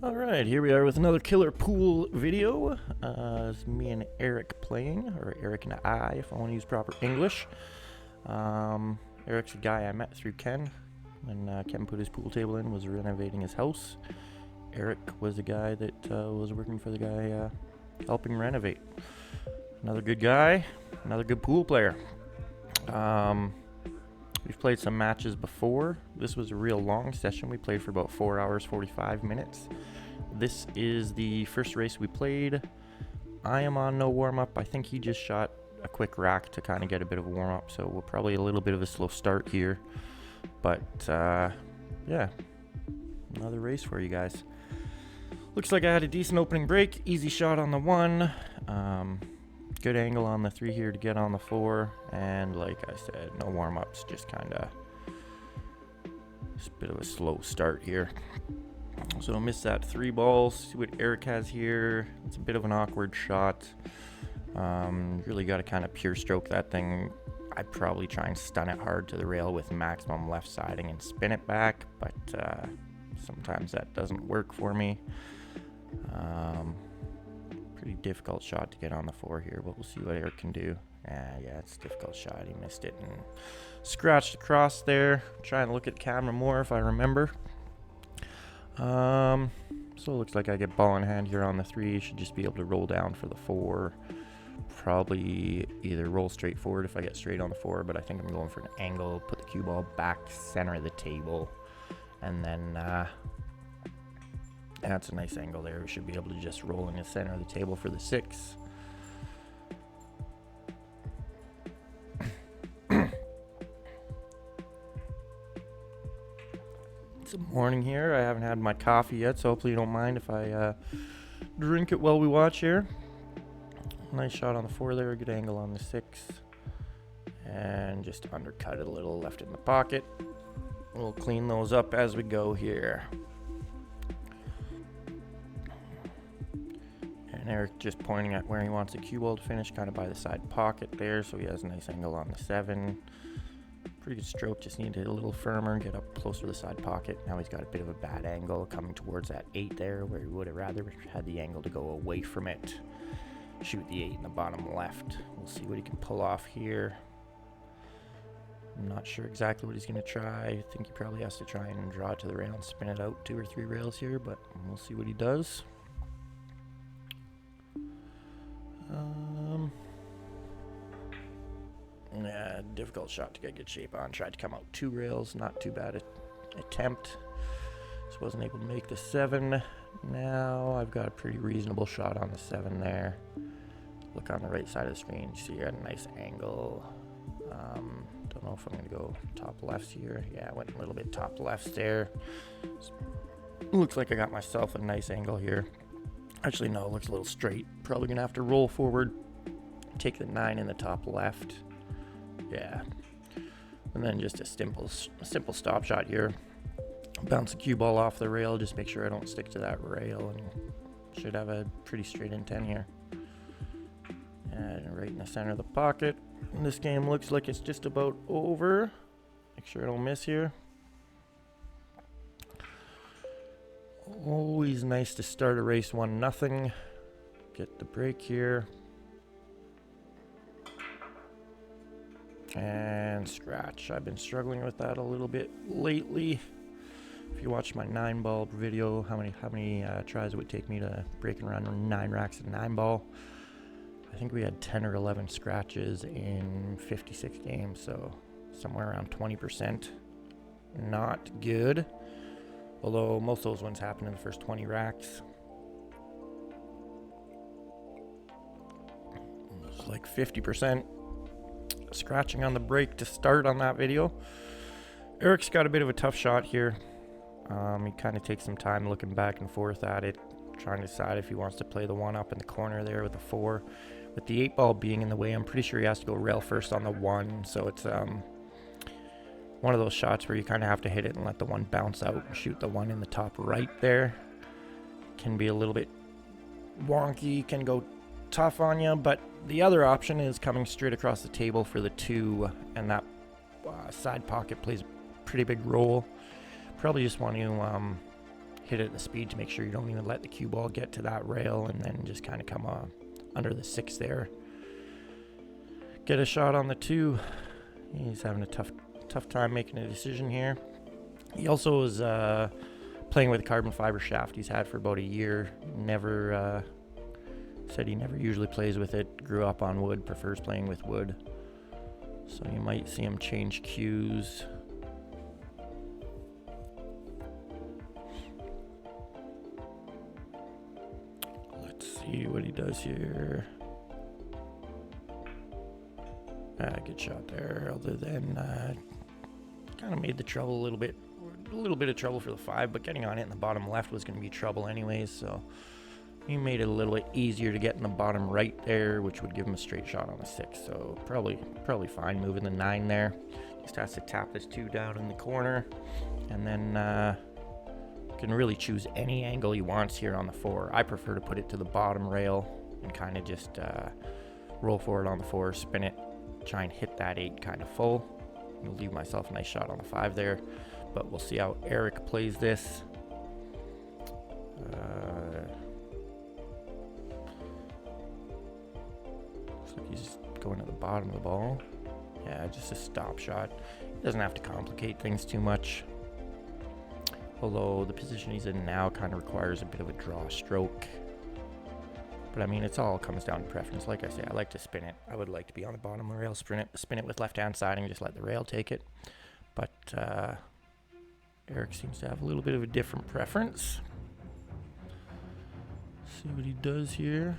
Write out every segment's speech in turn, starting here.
Alright, here we are with another killer pool video. It's me and Eric playing, or Eric and I, if I want to use proper English. Eric's a guy I met through Ken. When Ken put his pool table in, was renovating his house. Eric was the guy that was working for the guy helping renovate. Another good guy, another good pool player. We've played some matches before. This was a real long session. We played for about 4 hours, 45 minutes. This is the first race we played. I am on no warm-up. I think he just shot a quick rack to kind of get a bit of a warm-up, so we'll probably a little bit of a slow start here. But, yeah, another race for you guys. Looks like I had a decent opening break. Easy shot on the 1. Good angle on the 3 here to get on the 4, and like I said, no warm-ups, just a bit of a slow start here. So miss that 3 balls. See what Eric has here. It's a bit of an awkward shot. Really got to kind of pure stroke that thing. I'd probably try and stun it hard to the rail with maximum left siding and spin it back, but sometimes that doesn't work for me. Pretty difficult shot to get on the 4 here, but we'll see what Eric can do. Yeah, it's a difficult shot. He missed it and scratched across there. Trying to look at the camera more if I remember. So it looks like I get ball in hand here on the 3. Should just be able to roll down for the 4. Probably either roll straight forward if I get straight on the 4, but I think I'm going for an angle. Put the cue ball back center of the table, and then that's a nice angle there. We should be able to just roll in the center of the table for the 6. It's morning here. I haven't had my coffee yet, so hopefully you don't mind if I drink it while we watch here. Nice shot on the 4 there. Good angle on the 6. And just undercut it a little, left it in the pocket. We'll clean those up as we go here. And Eric just pointing at where he wants the cue ball to finish, kind of by the side pocket there, so he has a nice angle on the 7. Pretty good stroke, just need to hit a little firmer, get up closer to the side pocket. Now he's got a bit of a bad angle coming towards that 8 there, where he would have rather had the angle to go away from it. Shoot the 8 in the bottom left. We'll see what he can pull off here. I'm not sure exactly what he's going to try. I think he probably has to try and draw it to the rail and spin it out 2 or 3 rails here, but we'll see what he does. Yeah, difficult shot to get good shape on. Tried to come out 2 rails, not too bad attempt. Just wasn't able to make the 7. Now I've got a pretty reasonable shot on the 7 there. Look on the right side of the screen, see you got a nice angle. Don't know if I'm going to go top left here. Yeah, I went a little bit top left there. Looks like I got myself a nice angle here. Actually, no, it looks a little straight. Probably going to have to roll forward, take the 9 in the top left. Yeah. And then just a simple stop shot here. Bounce the cue ball off the rail, just make sure I don't stick to that rail, and should have a pretty straight in 10 here. And right in the center of the pocket. And this game looks like it's just about over. Make sure I don't miss here. Always nice to start a race 1-0. Get the break here. And scratch. I've been struggling with that a little bit lately. If you watch my 9-ball video, how many tries it would take me to break and run 9 racks at 9-ball. I think we had 10 or 11 scratches in 56 games, so somewhere around 20%. Not good. Although most of those ones happen in the first 20 racks. It's like 50% scratching on the break to start on that video. Eric's got a bit of a tough shot here. He kind of takes some time looking back and forth at it, trying to decide if he wants to play the 1 up in the corner there with the 4. With the 8 ball being in the way, I'm pretty sure he has to go rail first on the 1, so it's one of those shots where you kind of have to hit it and let the 1 bounce out and shoot the 1 in the top right there. Can be a little bit wonky, can go tough on you, but the other option is coming straight across the table for the 2, and that side pocket plays a pretty big role. Probably just want to hit it at the speed to make sure you don't even let the cue ball get to that rail, and then just kind of come under the 6 there. Get a shot on the 2. He's having a tough time making a decision here. He also is playing with a carbon fiber shaft he's had for about a year. Said he never usually plays with it. Grew up on wood, prefers playing with wood. So you might see him change cues. Let's see what he does here. Good shot there, other than kind of made the trouble a little bit of trouble for the 5, but getting on it in the bottom left was going to be trouble anyways, so he made it a little bit easier to get in the bottom right there, which would give him a straight shot on the 6, so probably fine moving the 9 there. Just has to tap this 2 down in the corner, and then can really choose any angle he wants here on the 4. I prefer to put it to the bottom rail and kind of just roll forward on the 4, spin it, try and hit that 8 kind of full. I'll leave myself a nice shot on the 5 there, but we'll see how Eric plays this. Looks like he's going to the bottom of the ball. Yeah, just a stop shot. He doesn't have to complicate things too much. Although the position he's in now kind of requires a bit of a draw stroke. But I mean, it's all comes down to preference. Like I say, I like to spin it. I would like to be on the bottom of the rail, spin it with left-hand side and just let the rail take it. But Eric seems to have a little bit of a different preference. See what he does here.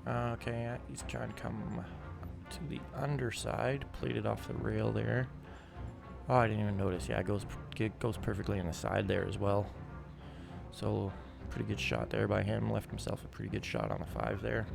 Okay, he's trying to come to the underside. Played it off the rail there. Oh, I didn't even notice. Yeah, it goes perfectly on the side there as well. So, pretty good shot there by him. Left himself a pretty good shot on the 5 there.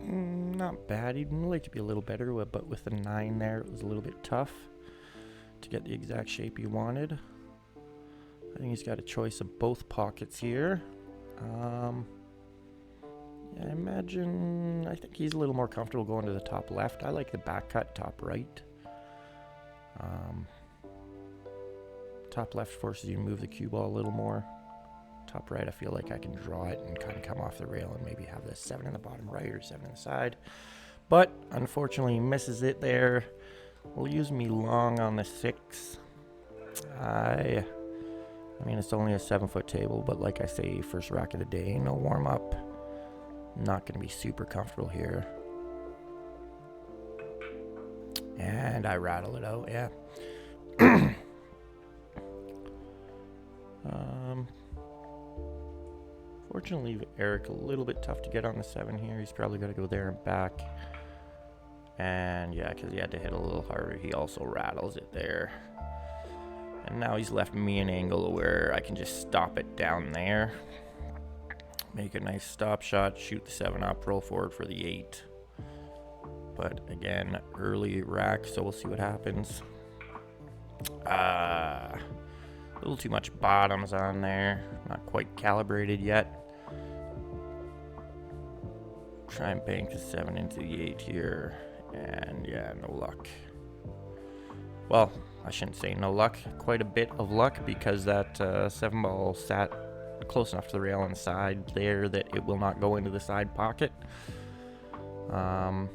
Not bad. He'd like to be a little better, but with the 9 there, it was a little bit tough to get the exact shape he wanted. I think he's got a choice of both pockets here. Yeah, I think he's a little more comfortable going to the top left. I like the back cut, top right. Top left forces you to move the cue ball a little more. Top right, I feel like I can draw it and kind of come off the rail and maybe have the 7 in the bottom right or 7 in the side. But unfortunately, he misses it there. We'll use me long on the 6. I mean, it's only a 7-foot table, but like I say, first rack of the day, no warm up. Not going to be super comfortable here. And I rattle it out, yeah. Fortunately, Eric a little bit tough to get on the 7 here. He's probably got to go there and back. And yeah, because he had to hit a little harder, he also rattles it there. And now he's left me an angle where I can just stop it down there. Make a nice stop shot, shoot the 7 up, roll forward for the 8. But again, early rack, so we'll see what happens. A little too much bottoms on there. Not quite calibrated yet. Try and bank the 7 into the 8 here. And yeah, no luck. Well, I shouldn't say no luck. Quite a bit of luck because that 7 ball sat close enough to the rail on the side there that it will not go into the side pocket. I'm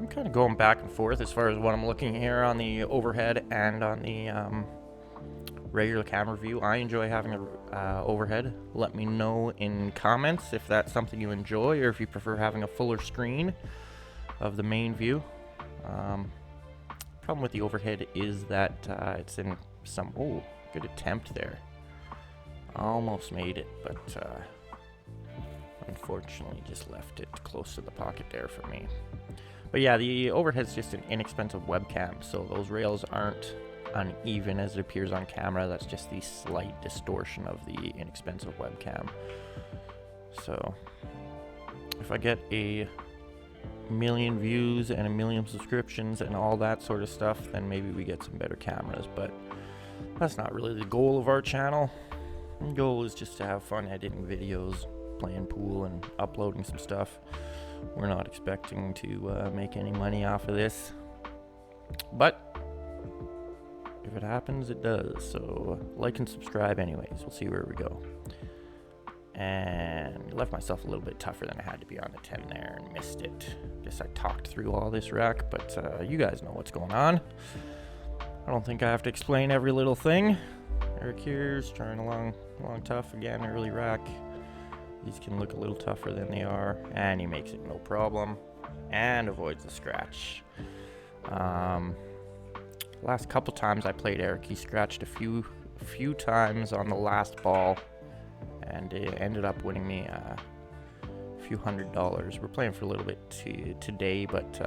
kind of going back and forth as far as what I'm looking here on the overhead and on the regular camera view. I enjoy having a overhead. Let me know in comments if that's something you enjoy or if you prefer having a fuller screen of the main view. Problem with the overhead is that it's in some... Oh, good attempt there. Almost made it, but unfortunately just left it close to the pocket there for me. But yeah, the overhead's just an inexpensive webcam, so those rails aren't uneven as it appears on camera. That's just the slight distortion of the inexpensive webcam. So if I get a million views and a million subscriptions and all that sort of stuff, then maybe we get some better cameras. But That's not really the goal of our channel. The goal is just to have fun editing videos, playing pool, and uploading some stuff. We're not expecting to make any money off of this, but if it happens, it does. So like and subscribe anyways. We'll see where we go. And left myself a little bit tougher than I had to be on the 10 there and missed it. Guess I talked through all this rack, but you guys know what's going on. I don't think I have to explain every little thing. Eric here's trying along tough again, early rack. These can look a little tougher than they are, and he makes it no problem and avoids the scratch. Last couple times I played Eric, he scratched a few times on the last ball, and it ended up winning me a few $100s. We're playing for a little bit today, but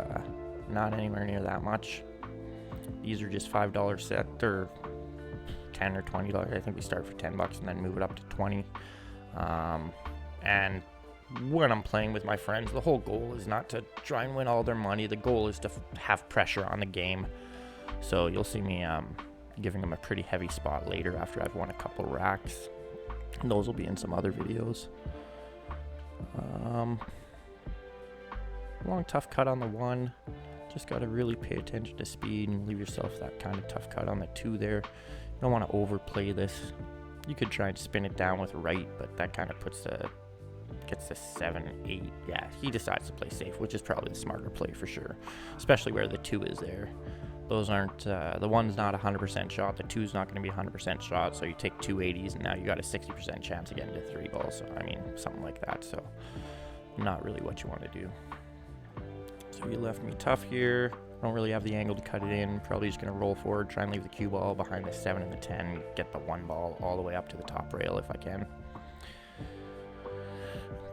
not anywhere near that much. These are just $5 set, or $10 or $20. I think we start for $10 and then move it up to 20. And when I'm playing with my friends, the whole goal is not to try and win all their money. The goal is to have pressure on the game. So you'll see me giving them a pretty heavy spot later after I've won a couple racks. And those will be in some other videos. Long tough cut on the 1. Just got to really pay attention to speed and leave yourself that kind of tough cut on the 2 there. You don't want to overplay this. You could try and spin it down with right, but that kind of gets the 7, 8. Yeah, he decides to play safe, which is probably the smarter play for sure, especially where the 2 is there. Those aren't, the 1's not 100% shot, the 2's not going to be 100% shot, so you take 2 80s and now you got a 60% chance of getting to 3 balls. So, I mean, something like that. So, not really what you want to do. So, you left me tough here. Don't really have the angle to cut it in. Probably just going to roll forward, try and leave the cue ball behind the 7 and the 10, get the 1 ball all the way up to the top rail if I can.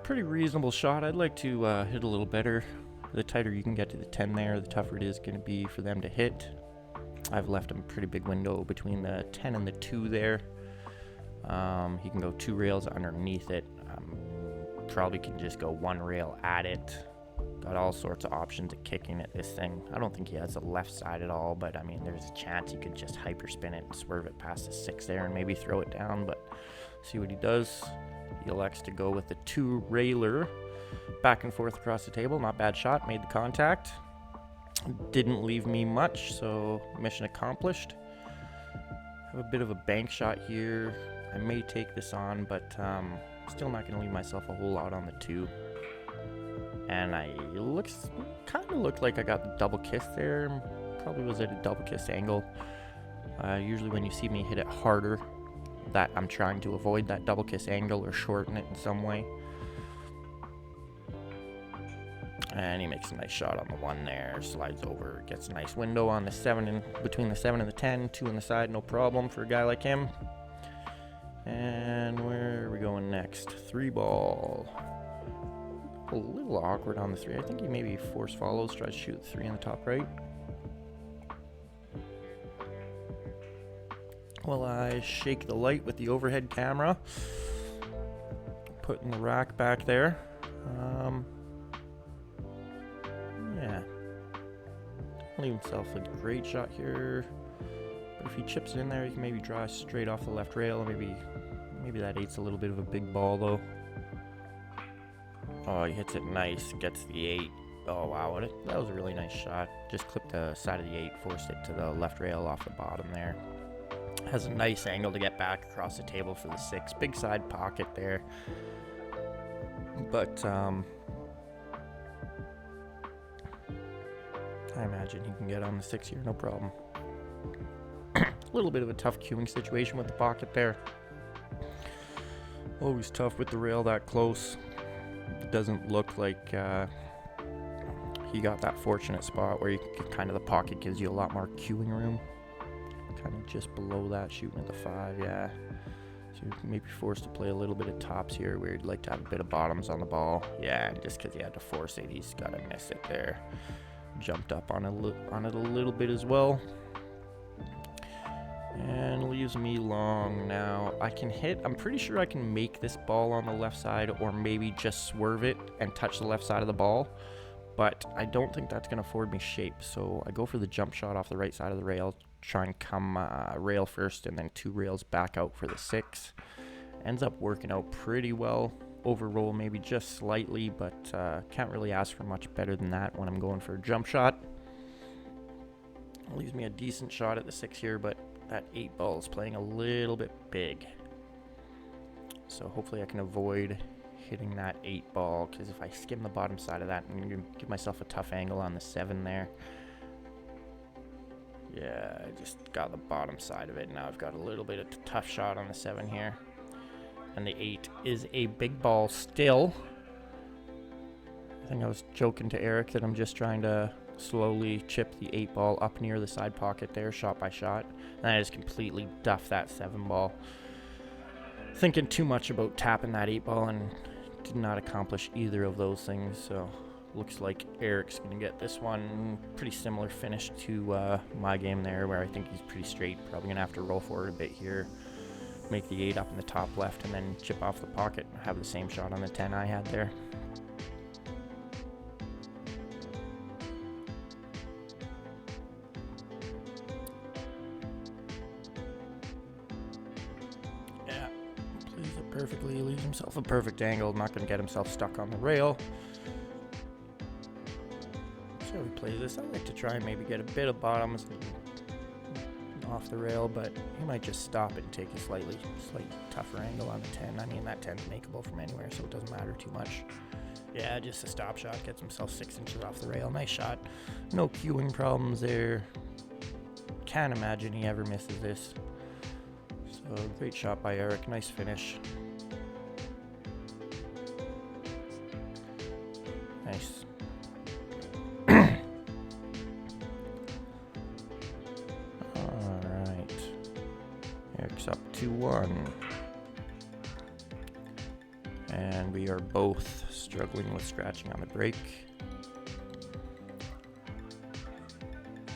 Pretty reasonable shot. I'd like to hit a little better. The tighter you can get to the 10 there, the tougher it is going to be for them to hit. I've left him a pretty big window between the 10 and the 2 there. He can go 2 rails underneath it. Probably can just go 1 rail at it. Got all sorts of options of kicking at this thing. I don't think he has the left side at all, but I mean, there's a chance he could just hyperspin it and swerve it past the 6 there and maybe throw it down, but see what he does. He elects to go with the 2 railer. Back and forth across the table. Not bad shot. Made the contact. Didn't leave me much, so mission accomplished. Have a bit of a bank shot here. I may take this on, but still not going to leave myself a whole lot on the 2. And kind of looked like I got the double kiss there. Probably was at a double kiss angle. Usually when you see me hit it harder, that I'm trying to avoid that double kiss angle or shorten it in some way. And he makes a nice shot on the 1 there, slides over, gets a nice window on the 7 and between the 7 and the 10, 2 on the side, no problem for a guy like him. And where are we going next? 3 ball. A little awkward on the 3. I think he maybe force follows, tries to shoot the 3 on the top right. Well, I shake the light with the overhead camera, putting the rack back there. Yeah, leave himself a great shot here, but if he chips it in there, he can maybe draw straight off the left rail. Maybe that 8's a little bit of a big ball though. Oh, he hits it nice, gets the 8. Oh wow, that was a really nice shot. Just clipped the side of the 8, forced it to the left rail off the bottom there. Has a nice angle to get back across the table for the 6. Big side pocket there, but I imagine he can get on the 6 here, no problem. A little bit of a tough cueing situation with the pocket there. Always tough with the rail that close. It doesn't look like he got that fortunate spot where you can kind of, the pocket gives you a lot more cueing room. Kind of just below that, shooting at the 5, yeah. So you're maybe forced to play a little bit of tops here where you'd like to have a bit of bottoms on the ball. Yeah, and just because he had to force it, he's got to miss it there. Jumped up on it a little bit as well. And leaves me long now. I can hit, I'm pretty sure I can make this ball on the left side or maybe just swerve it and touch the left side of the ball. But I don't think that's going to afford me shape. So I go for the jump shot off the right side of the rail. try and come rail first and then 2 rails back out for the 6. Ends up working out pretty well. Overroll maybe just slightly, but can't really ask for much better than that when I'm going for a jump shot. Leaves me a decent shot at the 6 here, but that 8 ball is playing a little bit big. So hopefully I can avoid hitting that 8 ball, because if I skim the bottom side of that, I'm going to give myself a tough angle on the 7 there. Yeah, I just got the bottom side of it. Now I've got a little bit of a tough shot on the 7 here. And the 8 is a big ball still. I think I was joking to Eric that I'm just trying to slowly chip the 8 ball up near the side pocket there, shot by shot. And I just completely duffed that 7 ball. Thinking too much about tapping that 8 ball and did not accomplish either of those things. So looks like Eric's going to get this one. Pretty similar finish to my game there, where I think he's pretty straight. Probably going to have to roll forward a bit here. Make the 8 up in the top left and then chip off the pocket and have the same shot on the 10 I had there. Yeah, plays it perfectly, leaves himself a perfect angle, not going to get himself stuck on the rail. So he plays this. I like to try and maybe get a bit of bottoms off the rail, but he might just stop it and take a slightly tougher angle on the 10. I mean, that 10's makeable from anywhere, so it doesn't matter too much. Yeah, just a stop shot, gets himself 6 inches off the rail. Nice shot. No cueing problems there. Can't imagine he ever misses this. So great shot by Eric. Nice finish. Nice. Up 2-1, and we are both struggling with scratching on the break.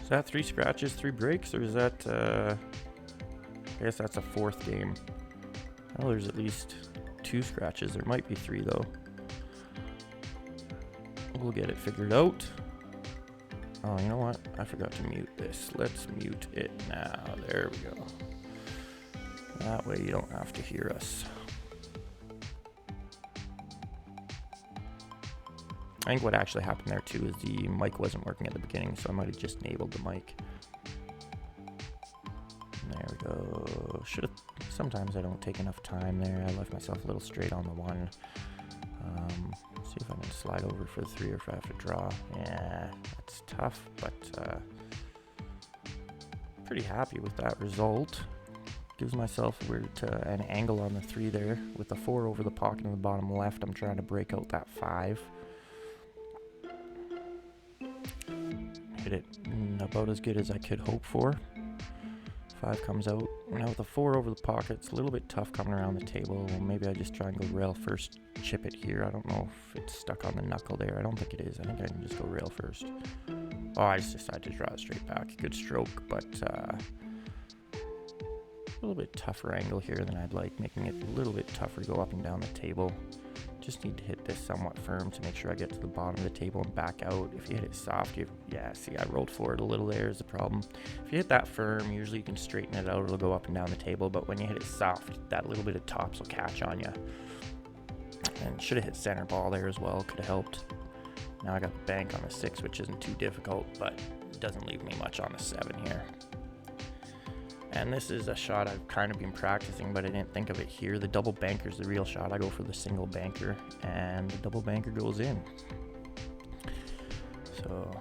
Is that 3 scratches, 3 breaks, or is that I guess that's a 4th game. I know there's at least 2 scratches. There might be 3 though. We'll get it figured out. Oh, you know what? I forgot to mute this. Let's mute it now. There we go. That way you don't have to hear us. I think what actually happened there too is the mic wasn't working at the beginning, so I might have just enabled the mic. There we go. Sometimes I don't take enough time there. I left myself a little straight on the 1. See if I can slide over for the 3 or if I have to draw. Yeah, that's tough, but pretty happy with that result. Gives myself an angle on the 3 there with the 4 over the pocket in the bottom left. I'm trying to break out that 5. Hit it about as good as I could hope for. 5 comes out. Now with the 4 over the pocket, it's a little bit tough coming around the table. Maybe I just try and go rail first, chip it here. I don't know if it's stuck on the knuckle there. I don't think it is. I think I can just go rail first. Oh, I just decided to draw it straight back. Good stroke, but a little bit tougher angle here than I'd like, making it a little bit tougher to go up and down the table. Just need to hit this somewhat firm to make sure I get to the bottom of the table and back out. If you hit it soft, yeah, see, I rolled forward a little there is the problem. If you hit that firm, usually you can straighten it out, it'll go up and down the table, but when you hit it soft, that little bit of tops will catch on you. And should have hit center ball there as well, could have helped. Now I got the bank on the 6, which isn't too difficult, but it doesn't leave me much on the 7 here. And this is a shot I've kind of been practicing, but I didn't think of it here. The double banker is the real shot. I go for the single banker, and the double banker goes in. So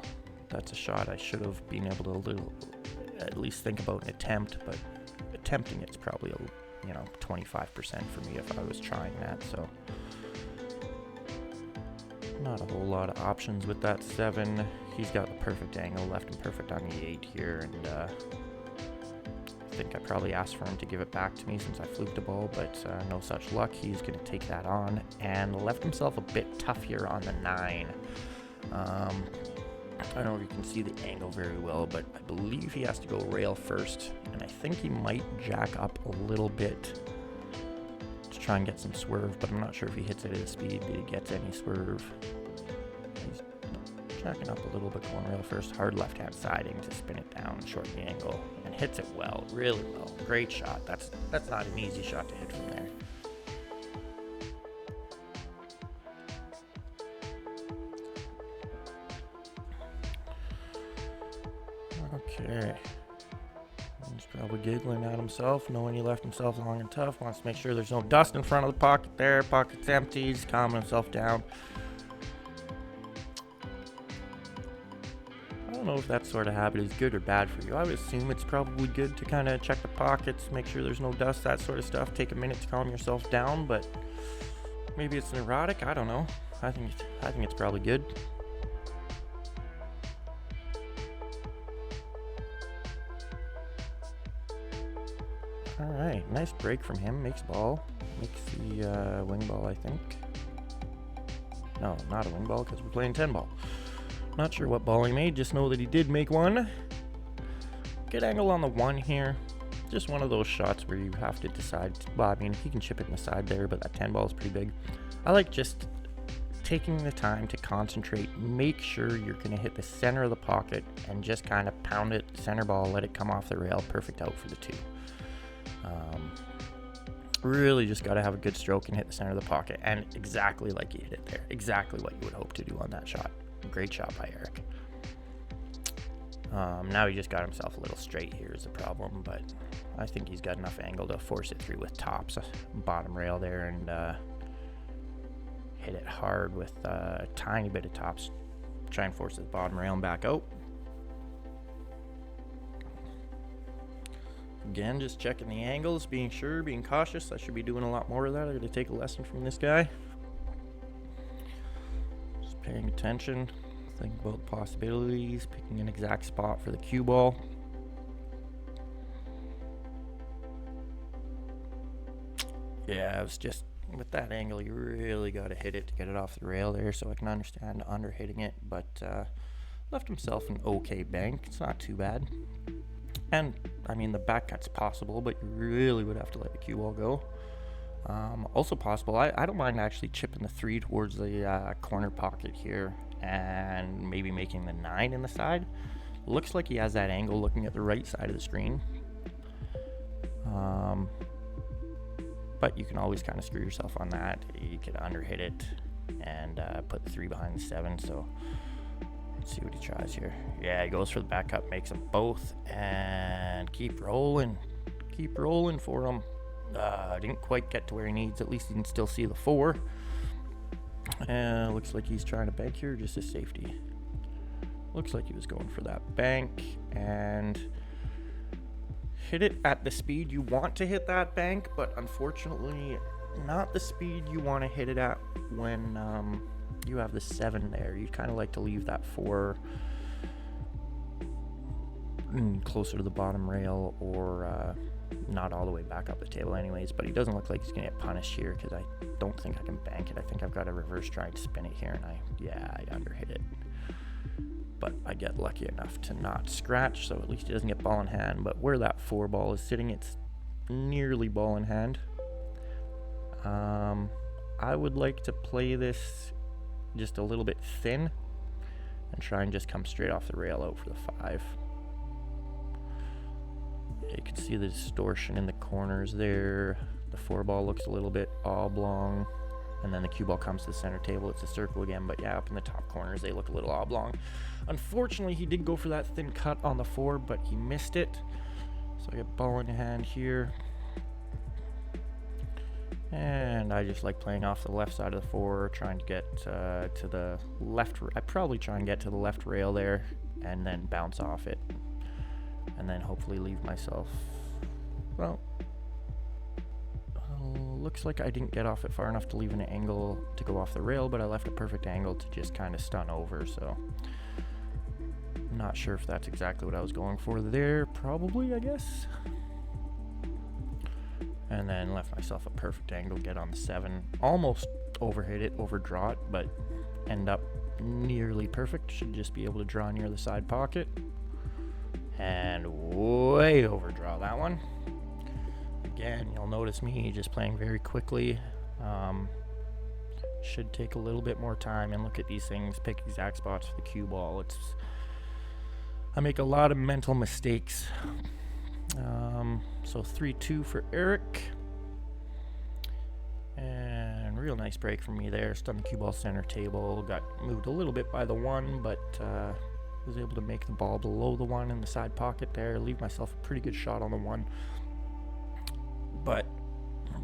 that's a shot I should have been able to at least think about an attempt, but attempting it's probably 25% for me if I was trying that. So not a whole lot of options with that 7. He's got the perfect angle, left him perfect on the 8 here, and I think I probably asked for him to give it back to me since I fluked the ball, but no such luck. He's going to take that on and left himself a bit tough here on the 9. I don't know if you can see the angle very well, but I believe he has to go rail first, and I think he might jack up a little bit to try and get some swerve, but I'm not sure if he hits it at a speed that he gets any swerve. He's jacking up a little bit, going rail first, hard left-hand siding to spin it down, shorten the angle, and hits it well, really well. Great shot. That's not an easy shot to hit from there. Okay. He's probably giggling at himself, knowing he left himself long and tough. Wants to make sure there's no dust in front of the pocket there. Pocket's empty. He's calming himself down. I don't know if that sort of habit is good or bad for you. I would assume it's probably good to kind of check the pockets, make sure there's no dust, that sort of stuff. Take a minute to calm yourself down, but maybe it's neurotic. I don't know. I think it's probably good. All right, nice break from him. Makes ball. Makes the wing ball, I think. No, not a wing ball because we're playing 10 ball. Not sure what ball he made. Just know that he did make one. Good angle on the 1 here. Just one of those shots where you have to decide. Well, I mean, he can chip it in the side there, but that 10 ball is pretty big. I like just taking the time to concentrate. Make sure you're going to hit the center of the pocket and just kind of pound it. Center ball, let it come off the rail. Perfect out for the 2. Really just got to have a good stroke and hit the center of the pocket, and exactly like you hit it there. Exactly what you would hope to do on that shot. Great shot by Eric. Now he just got himself a little straight here is the problem, but I think he's got enough angle to force it through with tops, bottom rail there, and hit it hard with a tiny bit of tops. Try and force the bottom rail and back out. Again, just checking the angles, being sure, being cautious. I should be doing a lot more of that. I got to take a lesson from this guy. Just paying attention, think about possibilities, picking an exact spot for the cue ball. Yeah, it was just with that angle, you really got to hit it to get it off the rail there, so I can understand under hitting it, but left himself an okay bank. It's not too bad. And, I mean, the back cut's possible, but you really would have to let the cue ball go. Also possible, I don't mind actually chipping the 3 towards the corner pocket here and maybe making the 9 in the side. Looks like he has that angle looking at the right side of the screen. But you can always kind of screw yourself on that. You could underhit it and put the 3 behind the 7, so... Let's see what he tries here. Yeah, he goes for the back cut, makes them both, and keep rolling for him. Didn't quite get to where he needs. At least he can still see the 4. Looks like he's trying to bank here, just a safety. Looks like he was going for that bank and hit it at the speed you want to hit that bank, but unfortunately not the speed you want to hit it at when you have the 7 there. You'd kind of like to leave that 4 closer to the bottom rail, or not all the way back up the table anyways, but he doesn't look like he's gonna get punished here because I don't think I can bank it. I think I've got to reverse try and spin it here, and I underhit it, but I get lucky enough to not scratch, so at least he doesn't get ball in hand. But where that 4 ball is sitting, it's nearly ball in hand. I would like to play this just a little bit thin and try and just come straight off the rail out for the 5. You can see the distortion in the corners there. The 4 ball looks a little bit oblong, and then the cue ball comes to the center table. It's a circle again, but yeah, up in the top corners they look a little oblong. Unfortunately, he did go for that thin cut on the 4, but he missed it. So I get ball in hand here. And I just like playing off the left side of the 4, trying to get to the left. I probably try and get to the left rail there and then bounce off it. And then hopefully leave myself, well, looks like I didn't get off it far enough to leave an angle to go off the rail, but I left a perfect angle to just kind of stun over, so not sure if that's exactly what I was going for there. Probably, I guess. And then left myself a perfect angle, get on the 7. Almost overhit it, overdraw it, but end up nearly perfect. Should just be able to draw near the side pocket. And way overdraw that one. Again, you'll notice me just playing very quickly. Should take a little bit more time and look at these things, pick exact spots for the cue ball. I make a lot of mental mistakes So 3-2 for Eric. And real nice break from me there. Stunned the cue ball center table. Got moved a little bit by the 1, but was able to make the ball below the 1 in the side pocket there. Leave myself a pretty good shot on the 1. But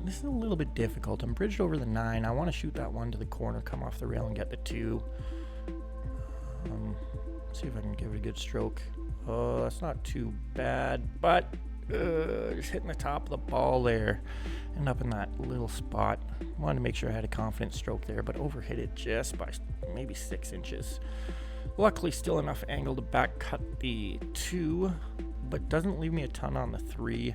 this is a little bit difficult. I'm bridged over the 9. I want to shoot that 1 to the corner, come off the rail, and get the 2. See if I can give it a good stroke. Oh, that's not too bad, but just hitting the top of the ball there. End up in that little spot. Wanted to make sure I had a confident stroke there, but overhit it just by maybe 6 inches. Luckily, still enough angle to back cut the 2, but doesn't leave me a ton on the 3.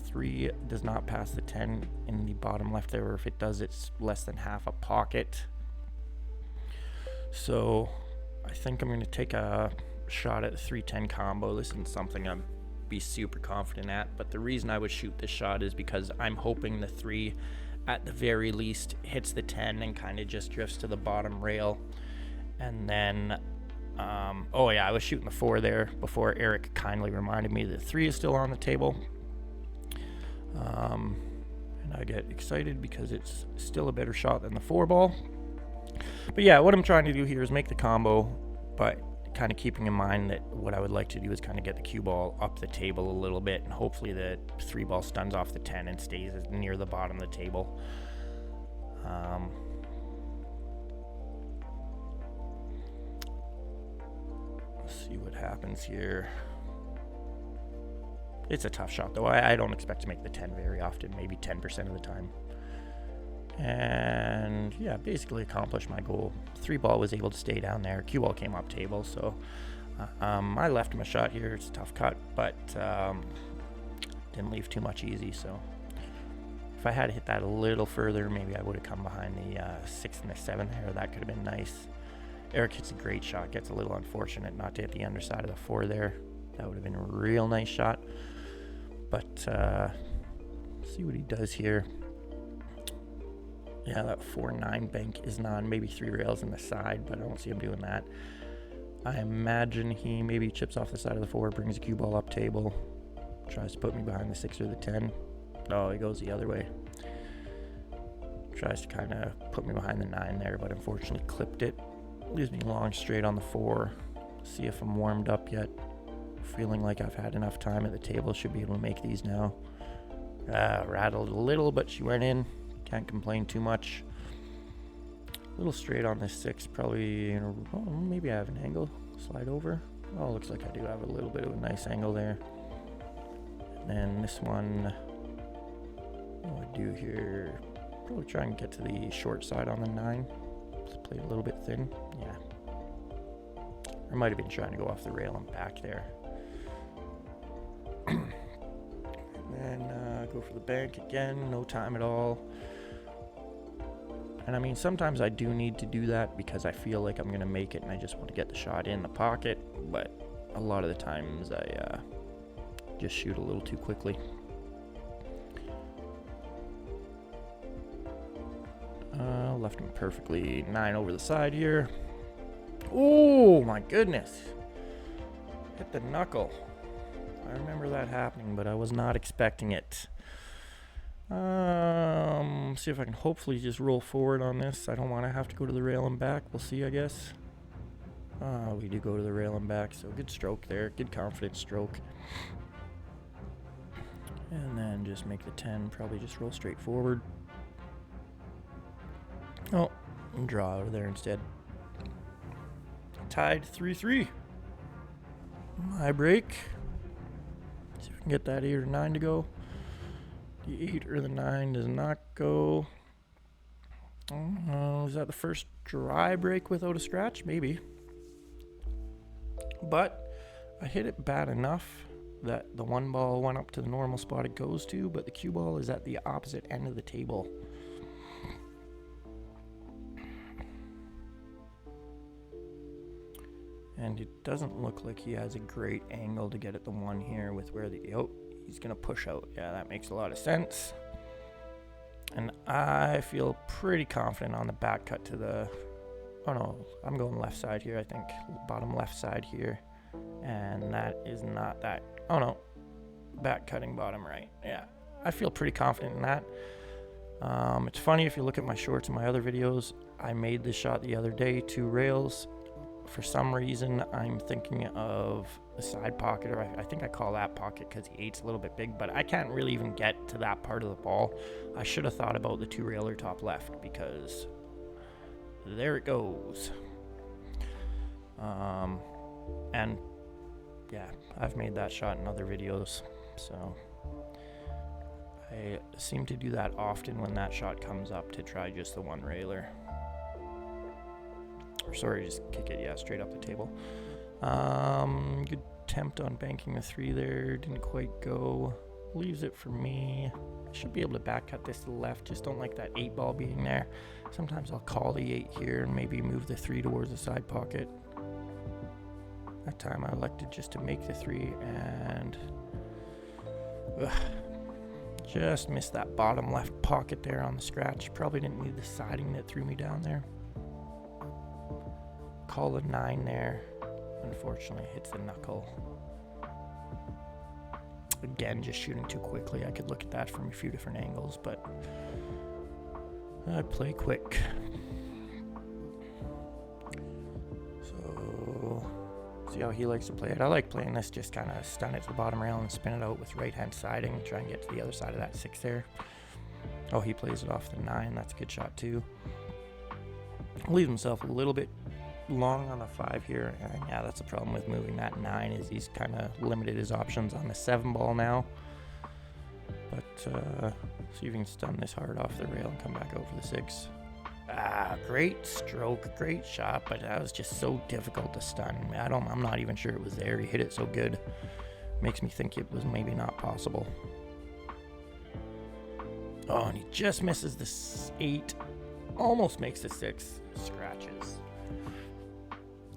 3 does not pass the 10 in the bottom left there, or if it does, it's less than half a pocket. So I think I'm going to take a shot at the 3-10 combo. This isn't something I'd be super confident at, but the reason I would shoot this shot is because I'm hoping the 3 at the very least hits the 10 and kind of just drifts to the bottom rail. And then oh yeah, I was shooting the 4 there before Eric kindly reminded me that 3 is still on the table. And I get excited because it's still a better shot than the 4 ball. But yeah, what I'm trying to do here is make the combo, but kind of keeping in mind that what I would like to do is kind of get the cue ball up the table a little bit, and hopefully the 3 ball stuns off the 10 and stays near the bottom of the table. Let's see what happens here. It's a tough shot, though. I don't expect to make the 10 very often, maybe 10% of the time. And yeah, basically accomplished my goal. 3 ball was able to stay down there. Cue ball came up table, so I left him a shot here. It's a tough cut, but didn't leave too much easy. So if I had hit that a little further, maybe I would have come behind the 6 and the 7 there. That could have been nice. Eric hits a great shot. Gets a little unfortunate not to hit the underside of the 4 there. That would have been a real nice shot. But see what he does here. Yeah, that 4-9 bank is on maybe 3 rails in the side, but I don't see him doing that. I imagine he maybe chips off the side of the 4, brings the cue ball up table, tries to put me behind the 6 or the 10. Oh, he goes the other way. Tries to kind of put me behind the 9 there, but unfortunately clipped it. Leaves me long straight on the 4. See if I'm warmed up yet. Feeling like I've had enough time at the table. Should be able to make these now. Rattled a little, but she went in. Can't complain too much. A little straight on this 6. Probably, maybe I have an angle. Slide over. Oh, looks like I do have a little bit of a nice angle there. And then this one, what do I do here? Probably try and get to the short side on the 9. Just play it a little bit thin. Yeah. I might have been trying to go off the rail and back there. And then go for the bank again. No time at all. And I mean, sometimes I do need to do that because I feel like I'm going to make it and I just want to get the shot in the pocket. But a lot of the times I just shoot a little too quickly. Left him perfectly 9 over the side here. Oh my goodness. Hit the knuckle. I remember that happening, but I was not expecting it. See if I can hopefully just roll forward on this. I don't want to have to go to the rail and back. We'll see, I guess. We do go to the rail and back, so good stroke there. Good confident stroke. And then just make the 10. Probably just roll straight forward. Oh, and draw out of there instead. Tied 3-3. My break. See if we can get that 8 or 9 to go. The 8 or the 9 does not go. Is that the first dry break without a scratch? Maybe. But I hit it bad enough that the 1 ball went up to the normal spot it goes to, but the cue ball is at the opposite end of the table. And it doesn't look like he has a great angle to get at the 1 here with where the... Oh, he's going to push out. Yeah, that makes a lot of sense. And I feel pretty confident on the back cut to the... Oh, no. I'm going left side here, I think. Bottom left side here. And that is not that. Oh no, back cutting bottom right. Yeah, I feel pretty confident in that. It's funny, if you look at my shorts and my other videos, I made this shot the other day, 2 rails. For some reason, I'm thinking of the side pocket, or I think I call that pocket because the 8's a little bit big, but I can't really even get to that part of the ball. I should have thought about the 2-railer top left, because there it goes. And yeah, I've made that shot in other videos, so I seem to do that often when that shot comes up, to try just the 1-railer. Or sorry, just kick it, yeah, straight up the table. Good attempt on banking the 3 there, didn't quite go. Leaves it for me. I should be able to back cut this to the left, just don't like that 8 ball being there. Sometimes I'll call the 8 here and maybe move the 3 towards the side pocket. That time I elected just to make the 3, and just missed that bottom left pocket there on the scratch. Probably didn't need the siding that threw me down there. Call the 9 there. Unfortunately, hits the knuckle. Again, just shooting too quickly. I could look at that from a few different angles, but I play quick. So, see how he likes to play it. I like playing this, just kind of stun it to the bottom rail and spin it out with right-hand siding. Try and get to the other side of that 6 there. Oh, he plays it off the 9. That's a good shot, too. Leaves himself a little bit long on the 5 here, and yeah, that's the problem with moving that 9, is he's kind of limited his options on the 7 ball now. But see if you can stun this hard off the rail and come back over the 6. Great stroke, great shot, but that was just so difficult to stun. I'm not even sure it was there. He hit it so good, makes me think it was maybe not possible. Oh, and he just misses the 8, almost makes the 6, scratches.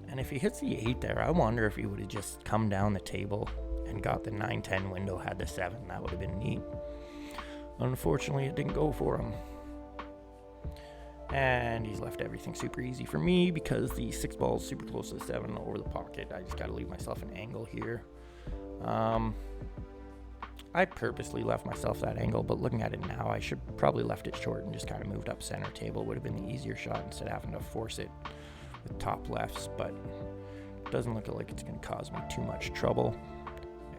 And if he hits the 8 there, I wonder if he would have just come down the table and got the 9-10 window, had the 7. That would have been neat. Unfortunately, it didn't go for him. And he's left everything super easy for me, because the 6 ball is super close to the 7 over the pocket. I just got to leave myself an angle here. I purposely left myself that angle, but looking at it now, I should probably left it short and just kind of moved up center table. Would have been the easier shot instead of having to force it with top lefts, but it doesn't look like it's going to cause me too much trouble.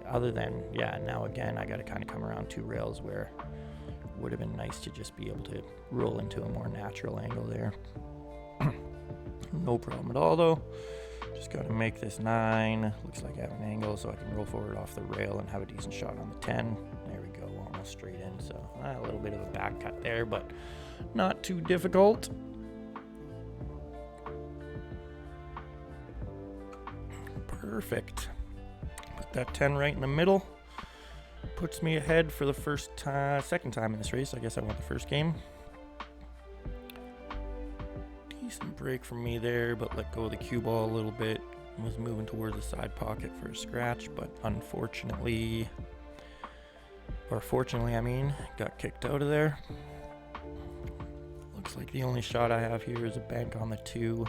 Other than, yeah, now again, I got to kind of come around 2 rails, where it would have been nice to just be able to roll into a more natural angle there. No problem at all, though. Just got to make this 9. Looks like I have an angle, so I can roll forward off the rail and have a decent shot on the 10. There we go, almost straight in. So a little bit of a back cut there, but not too difficult. Perfect. Put that 10 right in the middle. Puts me ahead for the second time in this race. I guess I won the first game. Decent break from me there, but let go of the cue ball a little bit. Was moving towards the side pocket for a scratch, but unfortunately, or fortunately, I mean, got kicked out of there. Looks like the only shot I have here is a bank on the 2.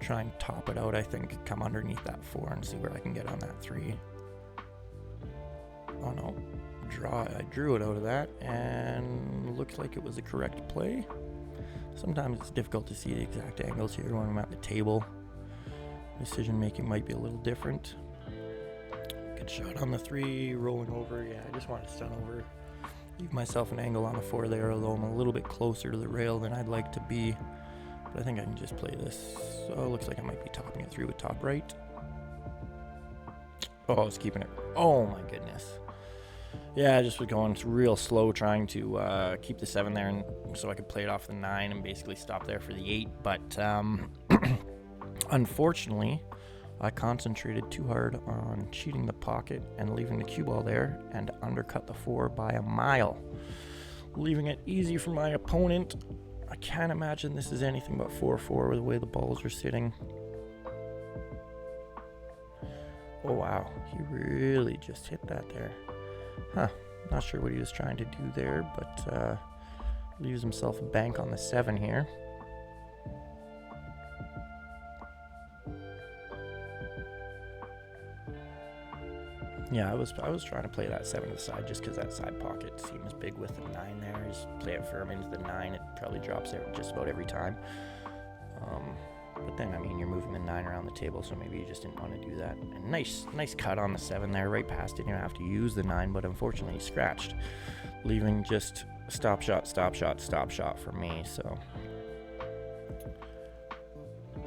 Try and top it out, I think, come underneath that 4 and see where I can get on that 3. Oh no, I drew it out of that, and looks like it was the correct play. Sometimes it's difficult to see the exact angles here when I'm at the table. Decision making might be a little different. Good shot on the 3, rolling over. Yeah, I just wanted to stun over. Leave myself an angle on the 4 there, although I'm a little bit closer to the rail than I'd like to be. But I think I can just play this. So it looks like I might be topping it through with top right. Oh, I was keeping it. Oh my goodness. Yeah, I just was going real slow, trying to keep the 7 there, and so I could play it off the 9 and basically stop there for the 8. But unfortunately, I concentrated too hard on cheating the pocket and leaving the cue ball there, and undercut the 4 by a mile, leaving it easy for my opponent. I can't imagine this is anything but 4-4 with the way the balls are sitting. Oh wow, he really just hit that there. Huh, not sure what he was trying to do there, but leaves himself a bank on the 7 here. Yeah, I was trying to play that 7 to the side just because that side pocket seems big with the 9 there. Just play it firm into the 9. It probably drops there just about every time. But then, I mean, you're moving the 9 around the table, so maybe you just didn't want to do that. And nice cut on the 7 there, right past it. You don't have to use the 9, but unfortunately he scratched, leaving just stop shot for me. So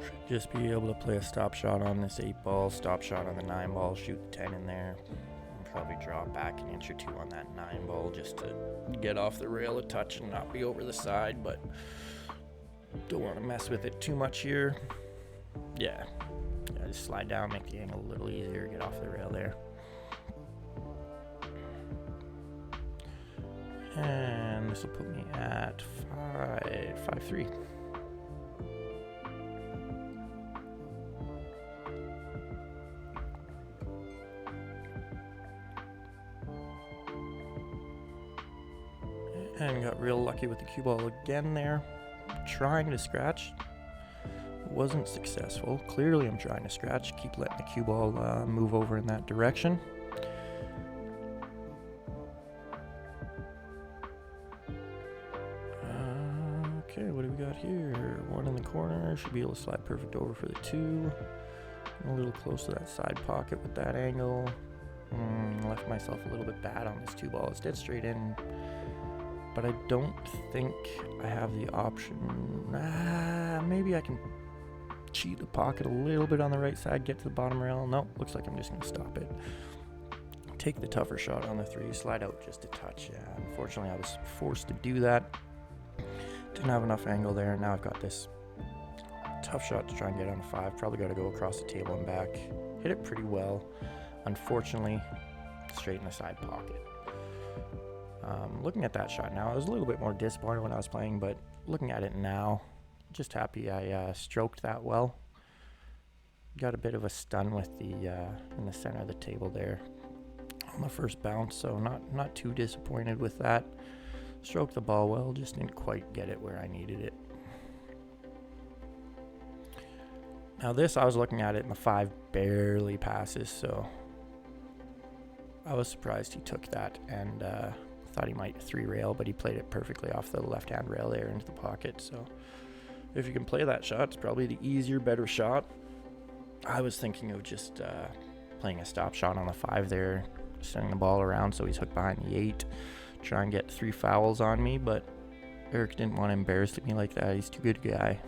should just be able to play a stop shot on this 8 ball, stop shot on the 9 ball, shoot the 10 in there, and probably draw back an inch or 2 on that 9 ball just to get off the rail a touch and not be over the side, but don't want to mess with it too much here. Yeah, just slide down, make the angle a little easier, get off the rail there. And this will put me at 5-3. And got real lucky with the cue ball again there. Trying to scratch. Wasn't successful. Clearly I'm trying to scratch. Keep letting the cue ball move over in that direction. Okay, what do we got here? 1 in the corner. Should be able to slide perfect over for the 2. A little close to that side pocket with that angle. Left myself a little bit bad on this 2 ball. It's dead straight in. But I don't think I have the option. Maybe I can cheat the pocket a little bit on the right side, get to the bottom rail. Nope, looks like I'm just going to stop it. Take the tougher shot on the 3, slide out just a touch. Yeah, unfortunately I was forced to do that. Didn't have enough angle there. Now I've got this tough shot to try and get on the 5. Probably got to go across the table and back. Hit it pretty well. Unfortunately, straight in the side pocket. Looking at that shot now, I was a little bit more disappointed when I was playing, but looking at it now, just happy I stroked that well. Got a bit of a stun with the in the center of the table there on the first bounce, so not too disappointed with that. Stroked the ball well, just didn't quite get it where I needed it. Now this, I was looking at it and the 5 barely passes, so I was surprised he took that and thought he might 3 rail, but he played it perfectly off the left-hand rail there into the pocket. So if you can play that shot, it's probably the easier, better shot. I was thinking of just playing a stop shot on the 5 there, sending the ball around so he's hooked behind the 8, try and get 3 fouls on me, but Eric didn't want to embarrass me like that. He's too good a guy.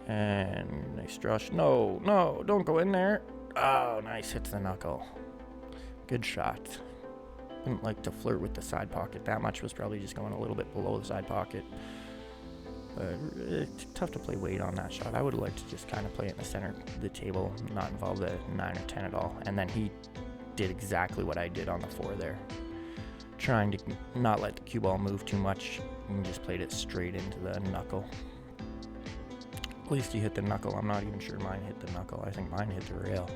And nice rush. No, don't go in there. Oh, nice, hits the knuckle. Good shot. Didn't like to flirt with the side pocket that much. Was probably just going a little bit below the side pocket. But it's tough to play weight on that shot. I would have liked to just kind of play it in the center of the table, not involve the 9 or 10 at all. And then he did exactly what I did on the 4 there. Trying to not let the cue ball move too much and just played it straight into the knuckle. At least he hit the knuckle. I'm not even sure mine hit the knuckle. I think mine hit the rail.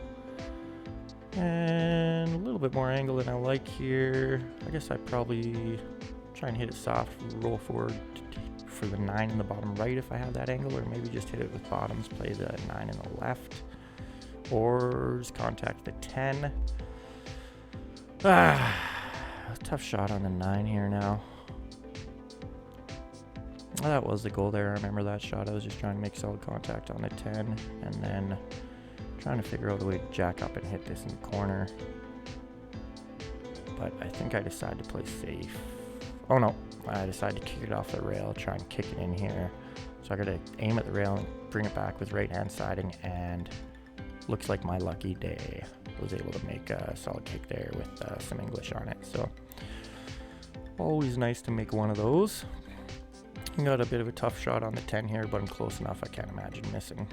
And a little bit more angle than I like here. I guess I probably try and hit it soft, roll forward for the 9 in the bottom right if I have that angle, or maybe just hit it with bottoms, play the 9 in the left, or just contact the 10. Tough shot on the 9 here now. That was the goal there. I remember that shot. I was just trying to make solid contact on the 10 and then trying to figure out a way to jack up and hit this in the corner. But I think I decided to play safe. Oh no, I decided to kick it off the rail, try and kick it in here. So I got to aim at the rail and bring it back with right hand siding, and looks like my lucky day. Was able to make a solid kick there with some English on it. So always nice to make one of those. Got a bit of a tough shot on the 10 here, but I'm close enough. I can't imagine missing.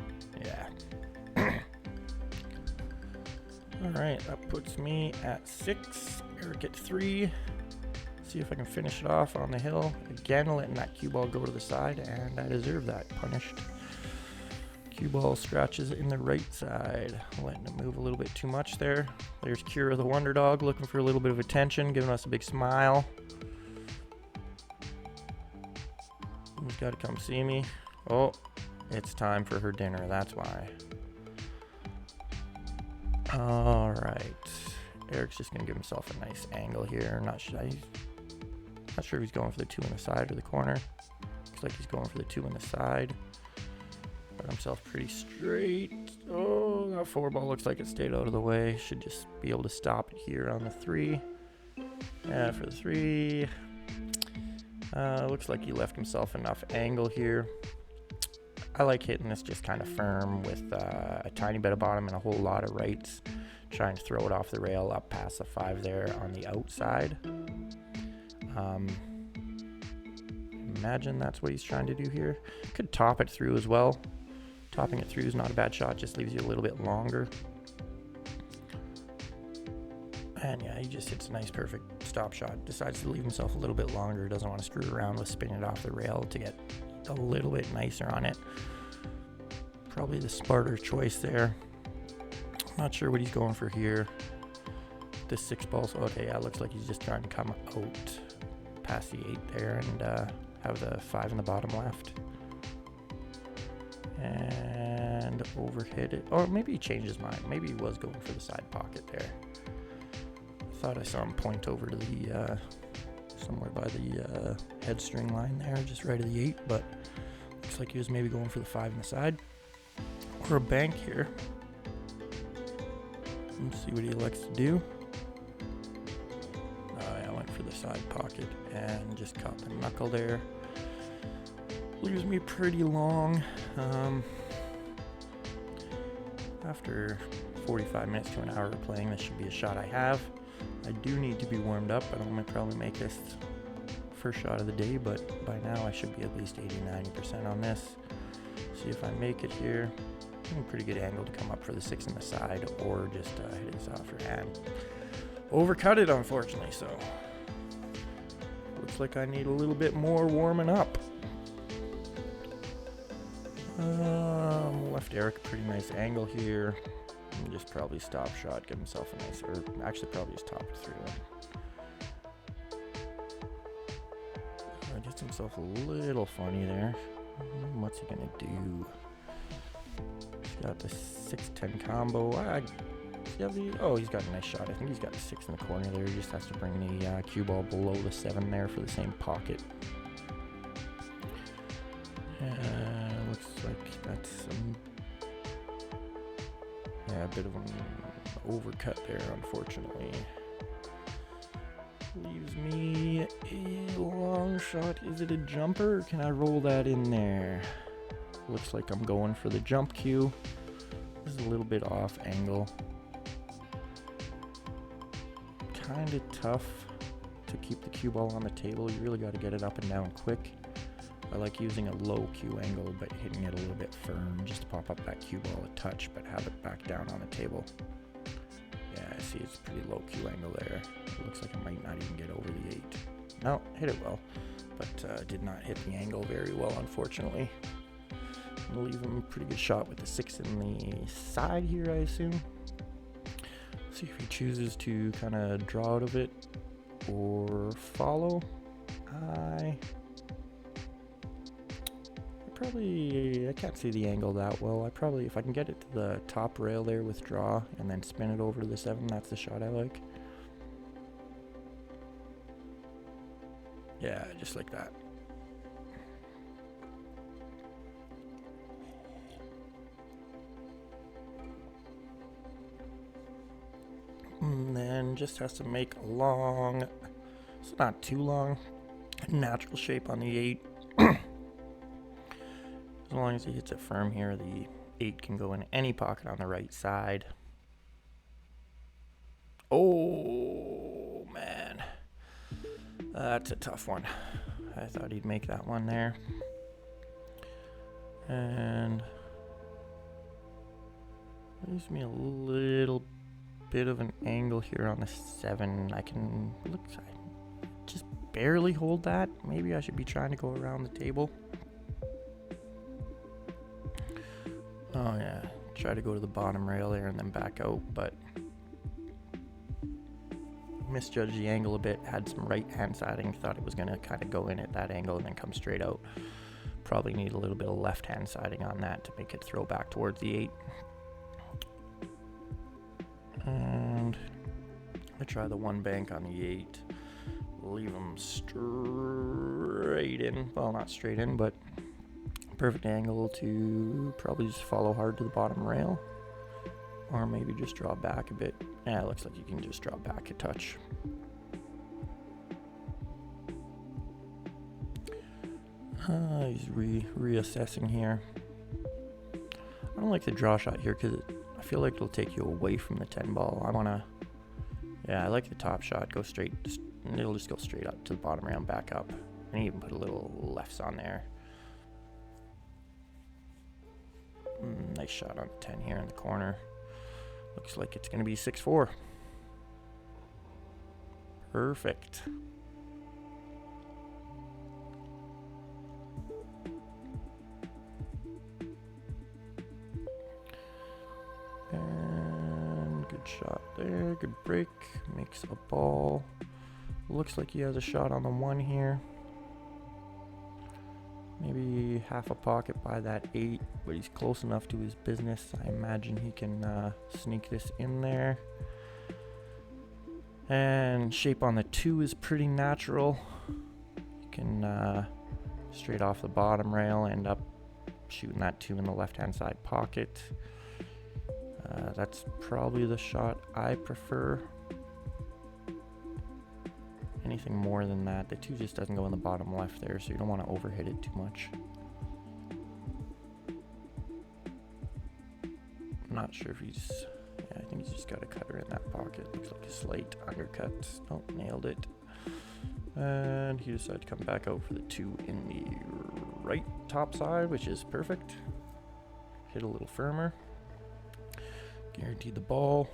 Yeah. All right, that puts me at 6. Eric at 3. See if I can finish it off on the hill. Again, letting that cue ball go to the side, and I deserve that. Punished. Cue ball scratches in the right side. Letting it move a little bit too much there. There's Kira the Wonder Dog looking for a little bit of attention, giving us a big smile. You've got to come see me. Oh, it's time for her dinner, that's why. All right. Eric's just going to give himself a nice angle here. Not sure if he's going for the 2 in the side or the corner. Looks like he's going for the 2 in the side. Got himself pretty straight. Oh, that 4 ball looks like it stayed out of the way. Should just be able to stop it here on the 3. Yeah, for the 3. Looks like he left himself enough angle here. I like hitting this just kind of firm with a tiny bit of bottom and a whole lot of rights. Trying to throw it off the rail up past the 5 there on the outside. Imagine that's what he's trying to do here. Could top it through as well. Topping it through is not a bad shot, just leaves you a little bit longer. And yeah, he just hits a nice perfect stop shot. Decides to leave himself a little bit longer. Doesn't want to screw around with spinning it off the rail to get a little bit nicer on it. Probably the smarter choice there. Not sure what he's going for here. This 6 balls. Okay, yeah, looks like he's just trying to come out past the 8 there and have the 5 in the bottom left. And overhit it. Or maybe he changed his mind. Maybe he was going for the side pocket there. Thought I saw him point over to the somewhere by the head string line there, just right of the 8, but looks like he was maybe going for the 5 in the side. Or a bank here. Let's see what he elects to do. I went for the side pocket and just caught the knuckle there. Leaves me pretty long. After 45 minutes to an hour of playing, this should be a shot I have. I do need to be warmed up. I don't want to probably make this first shot of the day, but by now I should be at least 80-90% on this. See if I make it here. A pretty good angle to come up for the 6 in the side, or just hit this off your hand. Overcut it, unfortunately, so looks like I need a little bit more warming up. Left Eric a pretty nice angle here. And just probably stop shot, give himself a nice, or actually probably just top it through it. Gets himself a little funny there. What's he gonna do? He's got the 6-10 combo. He's got a nice shot. I think he's got the 6 in the corner there. He just has to bring the cue ball below the 7 there for the same pocket. Looks like that's a bit of an overcut there, unfortunately. Leaves me a long shot. Is it a jumper, or can I roll that in there? Looks like I'm going for the jump cue. This is a little bit off angle. Kind of tough to keep the cue ball on the table. You really got to get it up and down quick. I like using a low cue angle, but hitting it a little bit firm just to pop up that cue ball a touch, but have it back down on the table. Yeah, I see it's a pretty low cue angle there. It looks like it might not even get over the 8. No, hit it well, but did not hit the angle very well, unfortunately. I'll leave him a pretty good shot with the 6 in the side here, I assume. See if he chooses to kind of draw out of it or follow. I can't see the angle that well. If I can get it to the top rail there with draw and then spin it over to the 7, that's the shot I like. Yeah, just like that. And then just has to make a long, it's not too long, natural shape on the 8. As long as he hits it firm here, the 8 can go in any pocket on the right side. Oh, man. That's a tough one. I thought he'd make that one there. And leaves me a little bit of an angle here on the 7. I can just barely hold that. Maybe I should be trying to go around the table. Oh yeah, try to go to the bottom rail there and then back out, but misjudged the angle a bit. Had some right hand siding, thought it was going to kind of go in at that angle and then come straight out. Probably need a little bit of left hand siding on that to make it throw back towards the 8. I try the one bank on the 8. Leave them straight in. Well, not straight in, but perfect angle to probably just follow hard to the bottom rail. Or maybe just draw back a bit. Yeah, it looks like you can just draw back a touch. He's reassessing here. I don't like the draw shot here because I feel like it'll take you away from the 10 ball. I like the top shot. Go straight, it'll just go straight up to the bottom rail and back up. And even put a little lefts on there. Nice shot on the 10 here in the corner. Looks like it's going to be 6-4. Perfect. And good shot there. Good break. Makes a ball. Looks like he has a shot on the 1 here. Maybe half a pocket by that 8, but he's close enough to his business. I imagine he can sneak this in there. And shape on the 2 is pretty natural. You can straight off the bottom rail end up shooting that 2 in the left-hand side pocket. That's probably the shot I prefer. Anything more than that, the 2 just doesn't go in the bottom left there, so you don't want to overhit it too much. I'm not sure if he's... Yeah, I think he's just got a cutter in that pocket. Looks like a slight undercut. Oh, nailed it. And he decided to come back out for the 2 in the right top side, which is perfect. Hit a little firmer. Guaranteed the ball.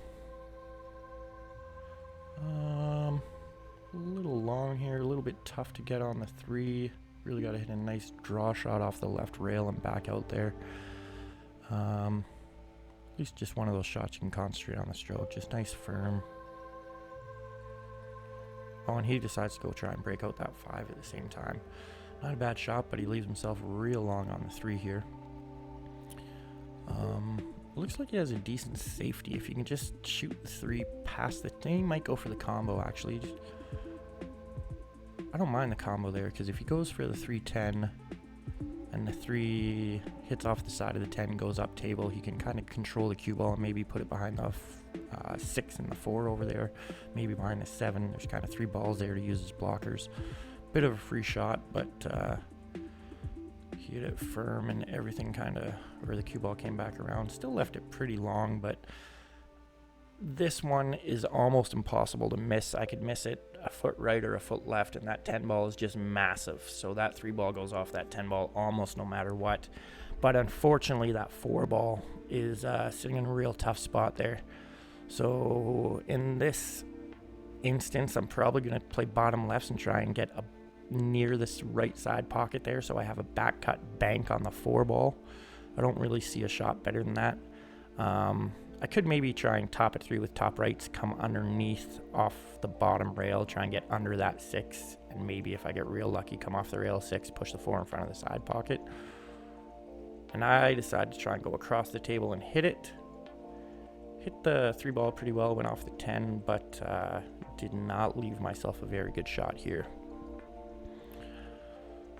A little long here, a little bit tough to get on the 3. Really got to hit a nice draw shot off the left rail and back out there. At least just one of those shots you can concentrate on the stroke. Just nice firm. Oh, and he decides to go try and break out that 5 at the same time. Not a bad shot, but he leaves himself real long on the 3 here. Looks like he has a decent safety. If you can just shoot the 3 past the thing, he might go for the combo actually. I don't mind the combo there, because if he goes for the 3-10 and the 3 hits off the side of the 10 and goes up table, he can kind of control the cue ball and maybe put it behind the 6 and the 4 over there, maybe behind the 7. There's kind of 3 balls there to use as blockers. Bit of a free shot, but he hit it firm and everything kind of, where the cue ball came back around. Still left it pretty long, but this one is almost impossible to miss. I could miss it a foot right or a foot left, and that 10 ball is just massive. So that 3 ball goes off that 10 ball almost no matter what. But unfortunately, that 4 ball is sitting in a real tough spot there. So in this instance, I'm probably going to play bottom lefts and try and get a near this right side pocket there, so I have a back cut bank on the 4 ball. I don't really see a shot better than that. I could maybe try and top it 3 with top rights, come underneath off the bottom rail, try and get under that 6, and maybe if I get real lucky, come off the rail 6, push the 4 in front of the side pocket. And I decided to try and go across the table and hit it. Hit the 3 ball pretty well, went off the 10, but did not leave myself a very good shot here.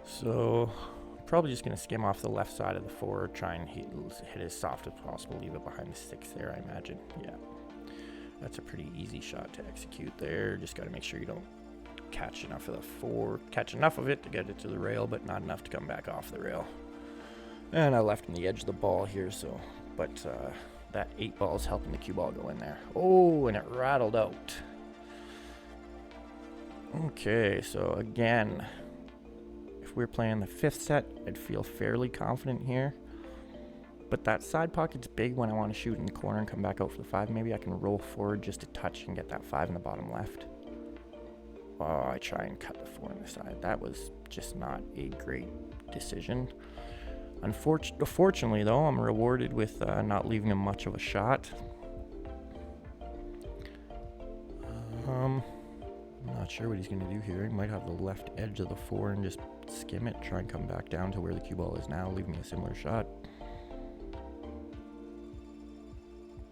So probably just going to skim off the left side of the 4, try and hit as soft as possible, leave it behind the 6 there, I imagine. Yeah, that's a pretty easy shot to execute there. Just got to make sure you don't catch enough of the 4, catch enough of it to get it to the rail, but not enough to come back off the rail. And I left on the edge of the ball here, so, but that 8 ball is helping the cue ball go in there. Oh, and it rattled out. Okay, so again, if we're playing the 5th set, I'd feel fairly confident here. But that side pocket's big when I want to shoot in the corner and come back out for the 5. Maybe I can roll forward just a touch and get that 5 in the bottom left. Oh, I try and cut the 4 on the side. That was just not a great decision. Unfortunately, though, I'm rewarded with not leaving him much of a shot. I'm not sure what he's going to do here. He might have the left edge of the 4 and just skim it, try and come back down to where the cue ball is now, leave me a similar shot.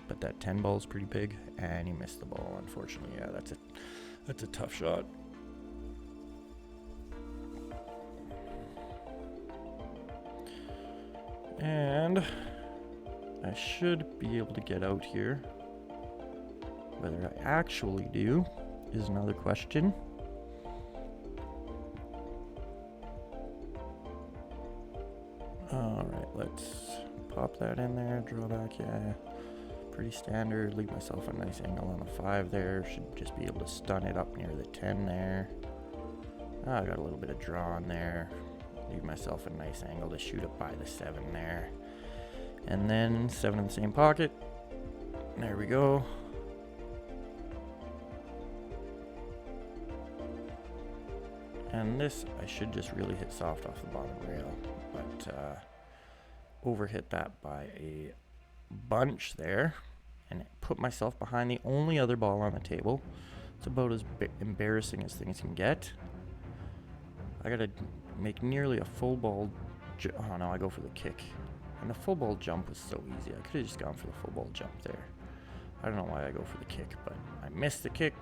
but that 10 ball is pretty big, and he missed the ball, unfortunately. Yeah, that's a tough shot. And I should be able to get out here. Whether I actually do is another question. Alright, let's pop that in there, draw back, yeah. Pretty standard, leave myself a nice angle on the 5 there. Should just be able to stun it up near the 10 there. I got a little bit of draw in there. Leave myself a nice angle to shoot up by the 7 there. And then 7 in the same pocket. There we go. And this, I should just really hit soft off the bottom rail. But overhit that by a bunch there. And put myself behind the only other ball on the table. It's about as embarrassing as things can get. I gotta make nearly a full ball. Oh no, I go for the kick. And the full ball jump was so easy. I could have just gone for the full ball jump there. I don't know why I go for the kick, but I missed the kick.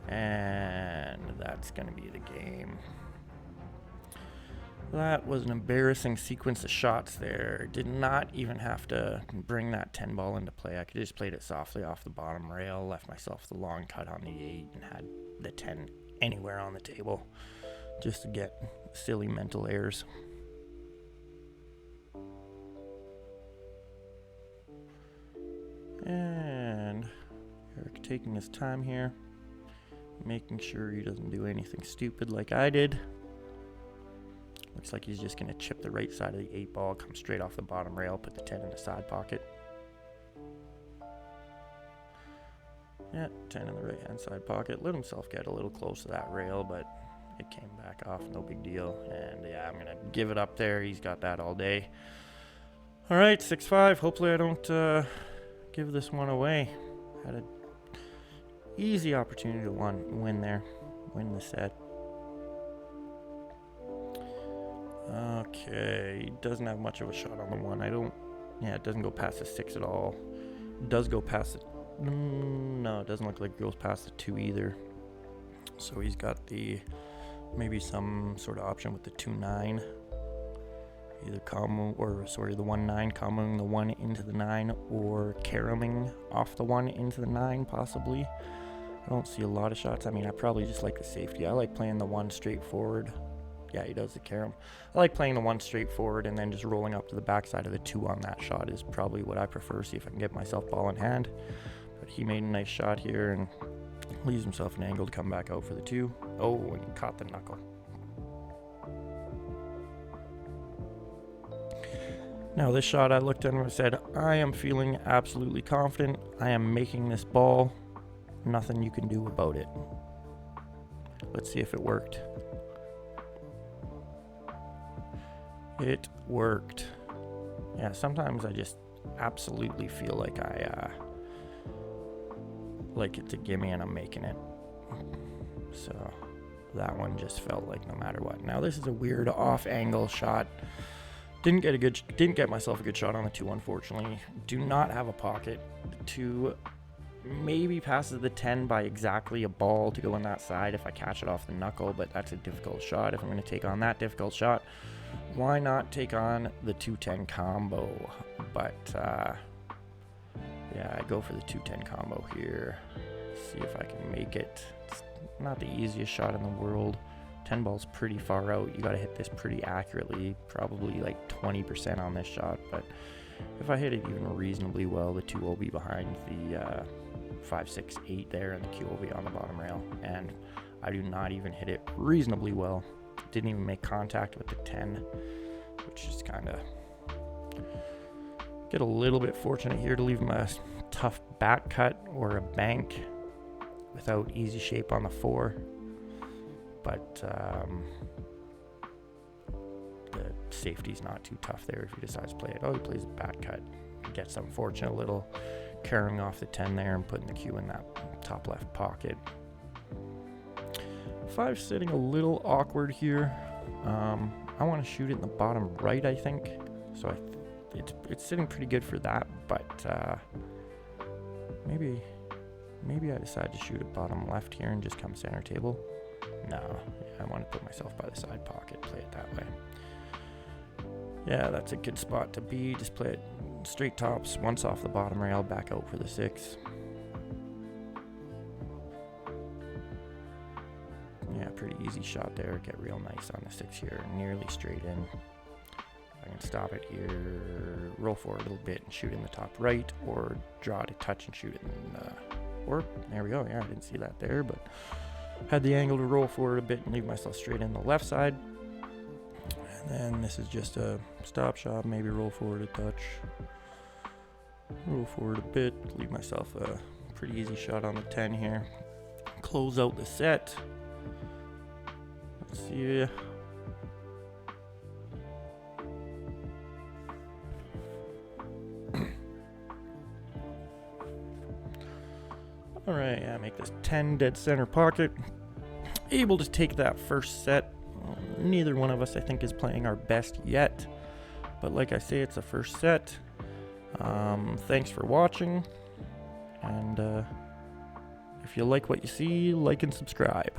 And that's gonna be the game. That was an embarrassing sequence of shots there. Did not even have to bring that 10 ball into play. I could have just played it softly off the bottom rail, left myself the long cut on the 8, and had the 10 anywhere on the table just to get silly mental errors. And Eric taking his time here, making sure he doesn't do anything stupid like I did. Looks like he's just going to chip the right side of the 8 ball, come straight off the bottom rail, put the 10 in the side pocket. Yeah, 10 in the right hand side pocket. Let himself get a little close to that rail, but it came back off, no big deal. And yeah, I'm going to give it up there. He's got that all day. All right, 6-5. Hopefully I don't give this one away. Had an easy opportunity to win there, win the set. Okay, he doesn't have much of a shot on the 1. It doesn't go past the 6 at all. It does go past it. No, it doesn't look like it goes past the 2 either. So he's got maybe some sort of option with the 2-9. Either the 1-9, comboing the 1 into the 9, or caroming off the 1 into the 9, possibly. I don't see a lot of shots. I mean, I probably just like the safety. I like playing the 1 straight forward. Yeah, he does the carom. I like playing the 1 straight forward and then just rolling up to the backside of the 2 on that shot is probably what I prefer. See if I can get myself ball in hand. But he made a nice shot here and leaves himself an angle to come back out for the 2. Oh, and he caught the knuckle. Now this shot, I looked at him and said, I am feeling absolutely confident. I am making this ball. Nothing you can do about it. Let's see if it worked. It worked. Yeah, sometimes I just absolutely feel like I like it's a gimme and I'm making it. So that one just felt like no matter what. Now this is a weird off angle shot. Didn't get myself a good shot on the 2, unfortunately. Do not have a pocket. The 2 maybe passes the 10 by exactly a ball to go on that side if I catch it off the knuckle, but that's a difficult shot. If I'm going to take on that difficult shot, why not take on the 2-10 combo? But yeah, I go for the 2-10 combo here. See if I can make it. It's not the easiest shot in the world. 10 ball's pretty far out. You got to hit this pretty accurately, probably like 20% on this shot. But if I hit it even reasonably well, the 2 will be behind the 5, 6, 8 there, and the Q will be on the bottom rail. And I do not even hit it reasonably well. Didn't even make contact with the 10, which is kind of get a little bit fortunate here to leave him a tough back cut or a bank without easy shape on the 4. But the safety's not too tough there if he decides to play it. Oh, he plays the back cut. Gets some fortunate little carrying off the 10 there and putting the Q in that top left pocket. 5 sitting a little awkward here. I want to shoot it in the bottom right, I think. So it's sitting pretty good for that, but Maybe I decide to shoot at bottom left here and just come center table. No, yeah, I want to put myself by the side pocket, play it that way. Yeah, that's a good spot to be. Just play it straight tops, once off the bottom rail, back out for the 6. Yeah, pretty easy shot there. Get real nice on the 6 here, nearly straight in. I can stop it here, roll forward a little bit and shoot in the top right, or draw to touch and shoot it in or there we go. Yeah, I didn't see that there, but had the angle to roll forward a bit and leave myself straight in the left side. And then this is just a stop shot, maybe roll forward a touch, roll forward a bit, leave myself a pretty easy shot on the 10 here. Close out the set. Let's see. Alright, yeah, make this 10 dead center pocket. Able to take that first set. Neither one of us, I think, is playing our best yet. But like I say, it's a first set. Thanks for watching. And if you like what you see, like and subscribe.